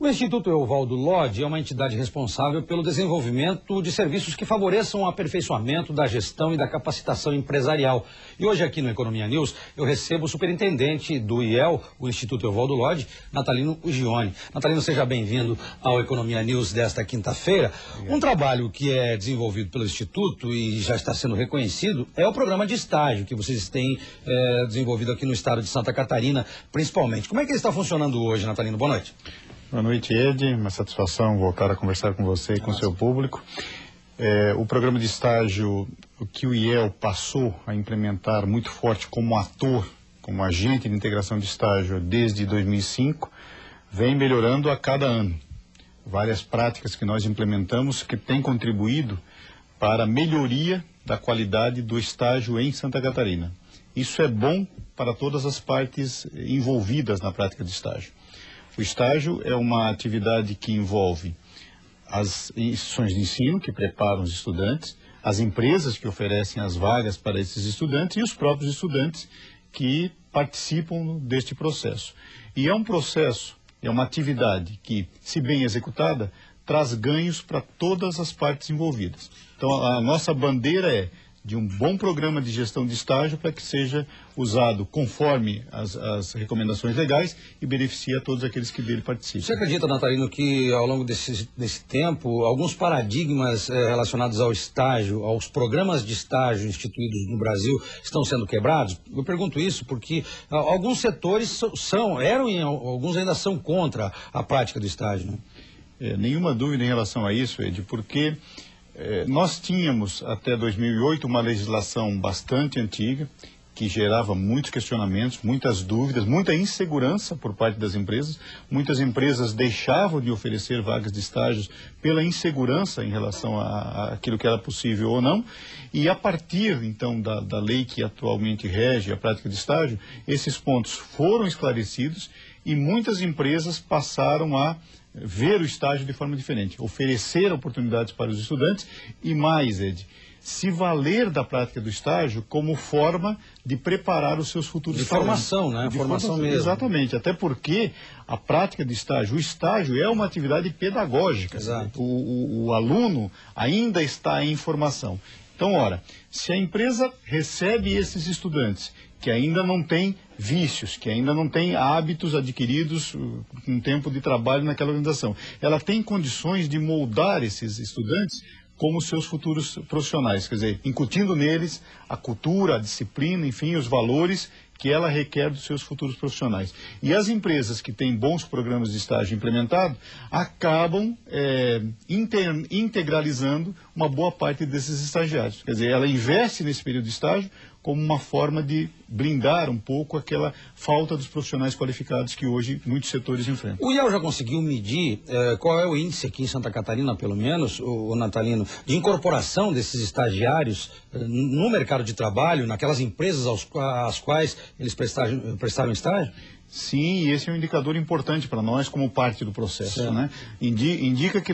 Instituto Eovaldo Lodge é uma entidade responsável pelo desenvolvimento de serviços que favoreçam o aperfeiçoamento da gestão e da capacitação empresarial. E hoje aqui no Economia News eu recebo o superintendente do IEL, o Instituto Eovaldo Lodge, Natalino Ugione. Natalino, seja bem-vindo ao Economia News desta quinta-feira. Um trabalho que é desenvolvido pelo Instituto e já está sendo reconhecido é o programa de estágio que vocês têm desenvolvido aqui no estado de Santa Catarina, principalmente. Como é que ele está funcionando hoje, Natalino? Boa noite. Boa noite, Ed. Uma satisfação voltar a conversar com você e com o seu público. O programa de estágio que o IEL passou a implementar muito forte como ator, como agente de integração de estágio desde 2005, vem melhorando a cada ano. Várias práticas que nós implementamos que têm contribuído para a melhoria da qualidade do estágio em Santa Catarina. Isso é bom para todas as partes envolvidas na prática de estágio. O estágio é uma atividade que envolve as instituições de ensino que preparam os estudantes, as empresas que oferecem as vagas para esses estudantes e os próprios estudantes que participam deste processo. E é um processo, é uma atividade que, se bem executada, traz ganhos para todas as partes envolvidas. Então, a nossa bandeira é de um bom programa de gestão de estágio para que seja usado conforme as recomendações legais e beneficie a todos aqueles que dele participam. Você acredita, Natalino, que ao longo desse tempo, alguns paradigmas relacionados ao estágio, aos programas de estágio instituídos no Brasil, estão sendo quebrados? Eu pergunto isso porque alguns setores alguns ainda são contra a prática do estágio, né? Nenhuma dúvida em relação a isso, Ed, porque nós tínhamos até 2008 uma legislação bastante antiga, que gerava muitos questionamentos, muitas dúvidas, muita insegurança por parte das empresas. Muitas empresas deixavam de oferecer vagas de estágios pela insegurança em relação àquilo que era possível ou não. E a partir, então, da lei que atualmente rege a prática de estágio, esses pontos foram esclarecidos e muitas empresas passaram a ver o estágio de forma diferente, oferecer oportunidades para os estudantes e mais, Ed, se valer da prática do estágio como forma de preparar os seus futuros talentos. Formação, né? Formação mesmo. Exatamente, até porque a prática de estágio, o estágio é uma atividade pedagógica. Exato. O aluno ainda está em formação. Então, ora, se a empresa recebe esses estudantes que ainda não têm vícios, que ainda não têm hábitos adquiridos com tempo de trabalho naquela organização, ela tem condições de moldar esses estudantes como seus futuros profissionais, quer dizer, incutindo neles a cultura, a disciplina, enfim, os valores que ela requer dos seus futuros profissionais. E as empresas que têm bons programas de estágio implementados acabam integralizando uma boa parte desses estagiários. Quer dizer, ela investe nesse período de estágio como uma forma de blindar um pouco aquela falta dos profissionais qualificados que hoje muitos setores enfrentam. O IEL já conseguiu medir qual é o índice aqui em Santa Catarina, pelo menos, o Natalino, de incorporação desses estagiários no mercado de trabalho, naquelas empresas às quais eles prestaram estágio? Sim, e esse é um indicador importante para nós como parte do processo, né? Indica que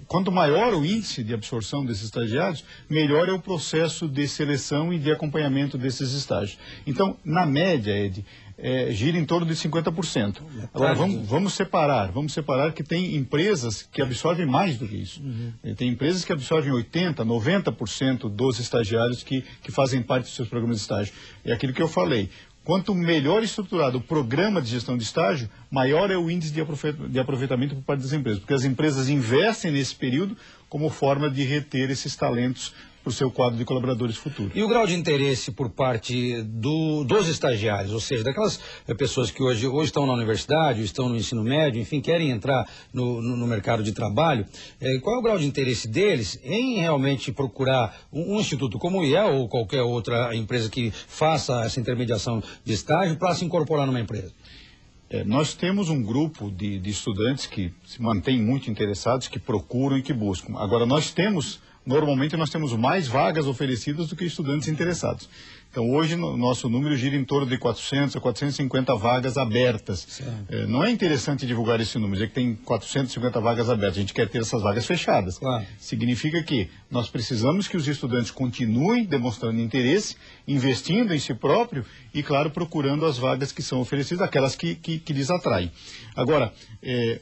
quanto maior o índice de absorção desses estagiários, melhor é o processo de seleção e de acompanhamento desses estágios. Então, na média, Ed, gira em torno de 50%. Agora, vamos separar que tem empresas que absorvem mais do que isso. Tem empresas que absorvem 80%, 90% dos estagiários que fazem parte dos seus programas de estágio. É aquilo que eu falei. Quanto melhor estruturado o programa de gestão de estágio, maior é o índice de aproveitamento por parte das empresas, porque as empresas investem nesse período como forma de reter esses talentos para o seu quadro de colaboradores futuros. E o grau de interesse por parte dos estagiários, ou seja, daquelas pessoas que hoje estão na universidade, estão no ensino médio, enfim, querem entrar no mercado de trabalho, qual é o grau de interesse deles em realmente procurar um instituto como o IEL ou qualquer outra empresa que faça essa intermediação de estágio para se incorporar numa empresa? Nós temos um grupo de estudantes que se mantêm muito interessados, que procuram e que buscam. Agora, normalmente nós temos mais vagas oferecidas do que estudantes interessados. Então, hoje, nosso número gira em torno de 400 a 450 vagas abertas. Não é interessante divulgar esse número, dizer que tem 450 vagas abertas. A gente quer ter essas vagas fechadas. Claro. Significa que nós precisamos que os estudantes continuem demonstrando interesse, investindo em si próprio e, claro, procurando as vagas que são oferecidas, aquelas que lhes atraem. Agora,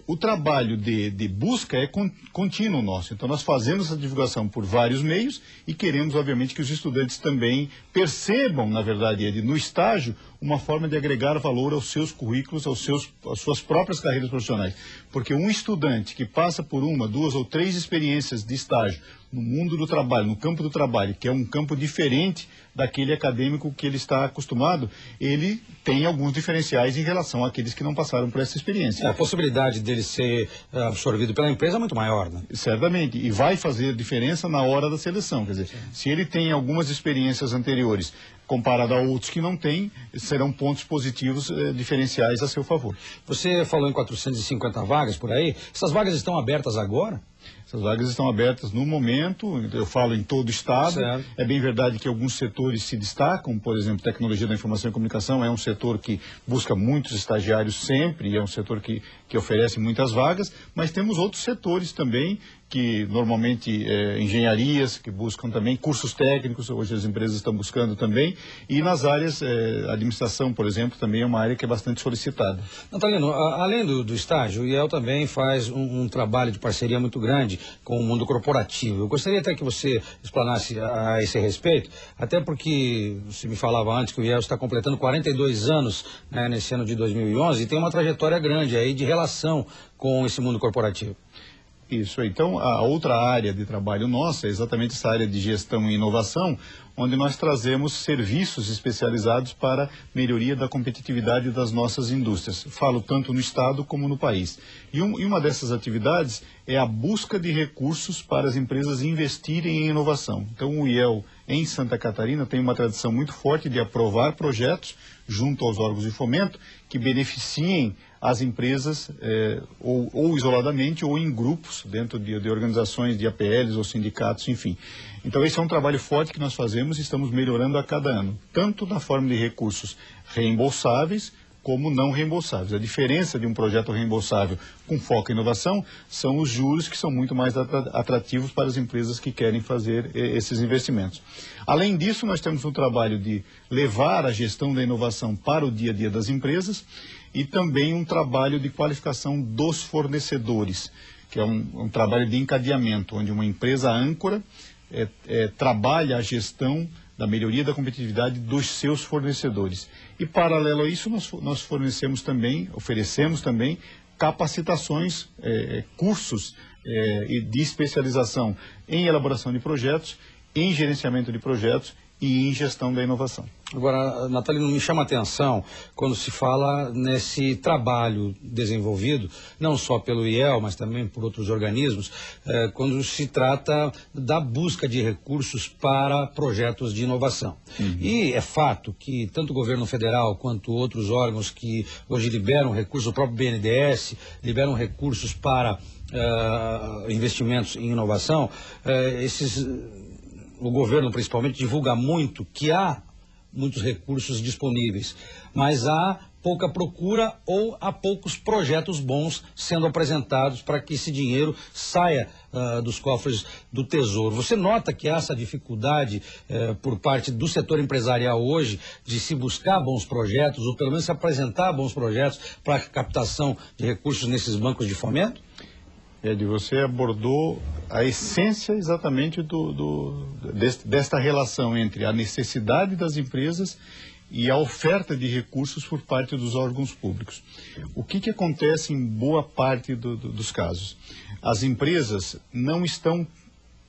o trabalho de busca é contínuo nosso. Então, nós fazemos essa divulgação por vários meios e queremos, obviamente, que os estudantes também percebam, na verdade, no estágio, uma forma de agregar valor aos seus currículos, às suas próprias carreiras profissionais. Porque um estudante que passa por 1, 2 ou 3 experiências de estágio no mundo do trabalho, no campo do trabalho, que é um campo diferente daquele acadêmico que ele está acostumado, ele tem alguns diferenciais em relação àqueles que não passaram por essa experiência. A possibilidade dele ser absorvido pela empresa é muito maior, né? Certamente, e vai fazer diferença na hora da seleção. Quer dizer, se ele tem algumas experiências anteriores comparado a outros que não têm, serão pontos positivos diferenciais a seu favor. Você falou em 450 vagas por aí. Essas vagas estão abertas agora? Essas vagas estão abertas no momento, eu falo em todo o estado. Certo. É bem verdade que alguns setores se destacam, por exemplo, tecnologia da informação e comunicação é um setor que busca muitos estagiários sempre, e é um setor que oferece muitas vagas, mas temos outros setores também, que normalmente engenharias, que buscam também cursos técnicos, hoje as empresas estão buscando também, e nas áreas, administração, por exemplo, também é uma área que é bastante solicitada. Natalino, além do estágio, o IEL também faz um trabalho de parceria muito grande com o mundo corporativo. Eu gostaria até que você explanasse a esse respeito, até porque você me falava antes que o IEL está completando 42 anos, né, nesse ano de 2011 e tem uma trajetória grande aí de relação com esse mundo corporativo. Isso, então a outra área de trabalho nossa é exatamente essa área de gestão e inovação, onde nós trazemos serviços especializados para melhoria da competitividade das nossas indústrias. Falo tanto no estado como no país. E uma dessas atividades é a busca de recursos para as empresas investirem em inovação. Então o IEL em Santa Catarina tem uma tradição muito forte de aprovar projetos junto aos órgãos de fomento que beneficiem as empresas ou isoladamente ou em grupos dentro de organizações de APLs ou sindicatos, enfim. Então esse é um trabalho forte que nós fazemos e estamos melhorando a cada ano, tanto na forma de recursos reembolsáveis como não reembolsáveis. A diferença de um projeto reembolsável com foco em inovação são os juros, que são muito mais atrativos para as empresas que querem fazer esses investimentos. Além disso, nós temos um trabalho de levar a gestão da inovação para o dia a dia das empresas e também um trabalho de qualificação dos fornecedores, que é um trabalho de encadeamento, onde uma empresa âncora trabalha a gestão da melhoria da competitividade dos seus fornecedores. E, paralelo a isso, nós oferecemos também capacitações, cursos de especialização em elaboração de projetos, em gerenciamento de projetos e em gestão da inovação. Agora, Natalino, me chama a atenção quando se fala nesse trabalho desenvolvido, não só pelo IEL, mas também por outros organismos, quando se trata da busca de recursos para projetos de inovação. Uhum. E é fato que tanto o governo federal quanto outros órgãos que hoje liberam recursos, o próprio BNDES, liberam recursos para investimentos em inovação, o governo principalmente divulga muito que há muitos recursos disponíveis, mas há pouca procura ou há poucos projetos bons sendo apresentados para que esse dinheiro saia dos cofres do Tesouro. Você nota que há essa dificuldade por parte do setor empresarial hoje de se buscar bons projetos ou pelo menos se apresentar bons projetos para a captação de recursos nesses bancos de fomento? Ed, você abordou a essência exatamente desta relação entre a necessidade das empresas e a oferta de recursos por parte dos órgãos públicos. O que acontece em boa parte dos casos? As empresas não estão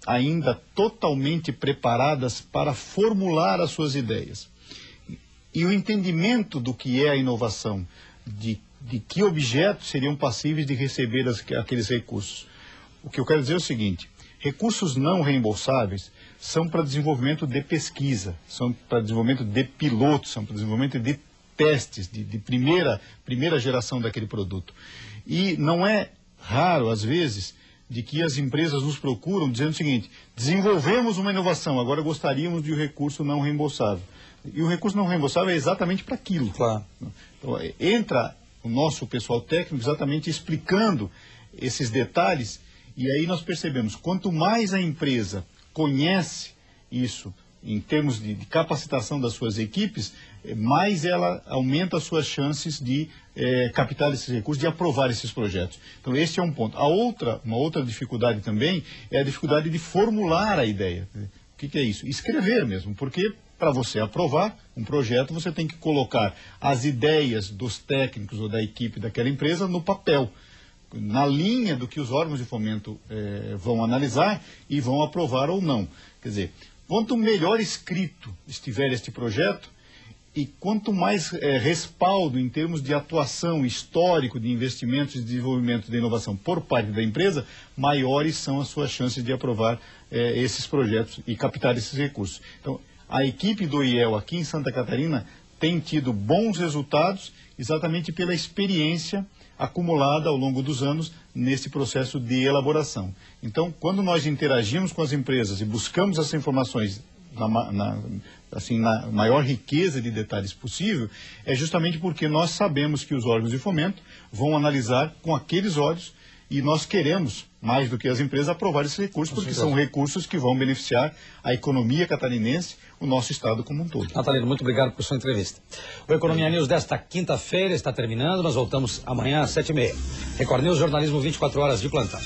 ainda totalmente preparadas para formular as suas ideias. E o entendimento do que é a inovação, de que objetos seriam passíveis de receber aqueles recursos. O que eu quero dizer é o seguinte: recursos não reembolsáveis são para desenvolvimento de pesquisa, são para desenvolvimento de pilotos, são para desenvolvimento de testes, de primeira geração daquele produto. E não é raro, às vezes, de que as empresas nos procuram dizendo o seguinte: desenvolvemos uma inovação, agora gostaríamos de um recurso não reembolsável. E o recurso não reembolsável é exatamente para aquilo. Claro. Então, entra o nosso pessoal técnico exatamente explicando esses detalhes, e aí nós percebemos, quanto mais a empresa conhece isso em termos de capacitação das suas equipes, mais ela aumenta as suas chances de captar esses recursos, de aprovar esses projetos. Então, este é um ponto. Uma outra dificuldade também é a dificuldade de formular a ideia. O que é isso? Escrever mesmo, porque para você aprovar um projeto, você tem que colocar as ideias dos técnicos ou da equipe daquela empresa no papel, na linha do que os órgãos de fomento vão analisar e vão aprovar ou não. Quer dizer, quanto melhor escrito estiver este projeto e quanto mais respaldo em termos de atuação histórico de investimentos e desenvolvimento de inovação por parte da empresa, maiores são as suas chances de aprovar esses projetos e captar esses recursos. Então, a equipe do IEL aqui em Santa Catarina tem tido bons resultados exatamente pela experiência acumulada ao longo dos anos nesse processo de elaboração. Então, quando nós interagimos com as empresas e buscamos essas informações na maior riqueza de detalhes possível, é justamente porque nós sabemos que os órgãos de fomento vão analisar com aqueles olhos e nós queremos, mais do que as empresas, aprovar esses recursos, porque são recursos que vão beneficiar a economia catarinense, o nosso estado como um todo. Natalino, muito obrigado por sua entrevista. O Economia News desta quinta-feira está terminando, nós voltamos amanhã às 7h30. Record News, jornalismo 24 horas de plantão.